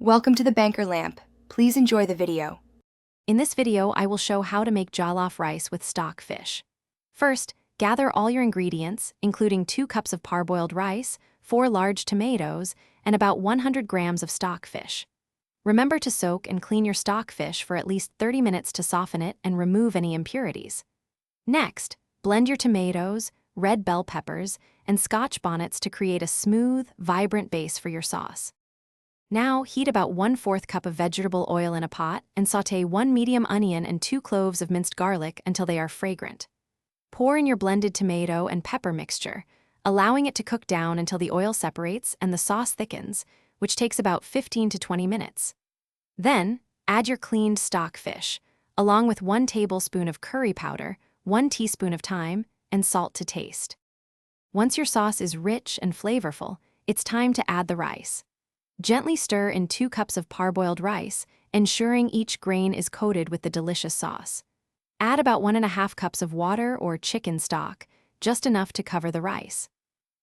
Welcome to the Banker Lamp. Please enjoy the video. In this video, I will show how to make jollof rice with stock fish. First, gather all your ingredients, including 2 cups of parboiled rice, 4 large tomatoes, and about 100 grams of stock fish. Remember to soak and clean your stock fish for at least 30 minutes to soften it and remove any impurities. Next, blend your tomatoes, red bell peppers, and Scotch bonnets to create a smooth, vibrant base for your sauce. Now, heat about 1/4 cup of vegetable oil in a pot and sauté 1 medium onion and 2 cloves of minced garlic until they are fragrant. Pour in your blended tomato and pepper mixture, allowing it to cook down until the oil separates and the sauce thickens, which takes about 15 to 20 minutes. Then, add your cleaned stock fish, along with 1 tablespoon of curry powder, 1 teaspoon of thyme, and salt to taste. Once your sauce is rich and flavorful, it's time to add the rice. Gently stir in 2 cups of parboiled rice, ensuring each grain is coated with the delicious sauce. Add about 1½ cups of water or chicken stock, just enough to cover the rice.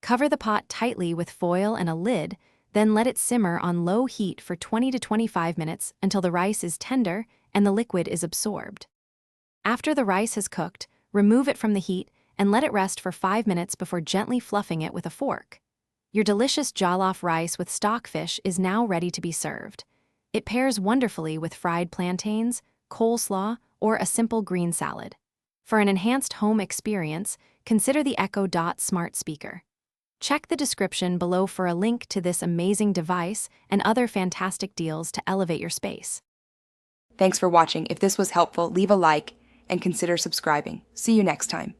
Cover the pot tightly with foil and a lid, then let it simmer on low heat for 20 to 25 minutes until the rice is tender and the liquid is absorbed. After the rice has cooked, remove it from the heat and let it rest for 5 minutes before gently fluffing it with a fork. Your delicious jollof rice with stockfish is now ready to be served. It pairs wonderfully with fried plantains, coleslaw, or a simple green salad. For an enhanced home experience, consider the Echo Dot smart speaker. Check the description below for a link to this amazing device and other fantastic deals to elevate your space. Thanks for watching. If this was helpful, leave a like and consider subscribing. See you next time.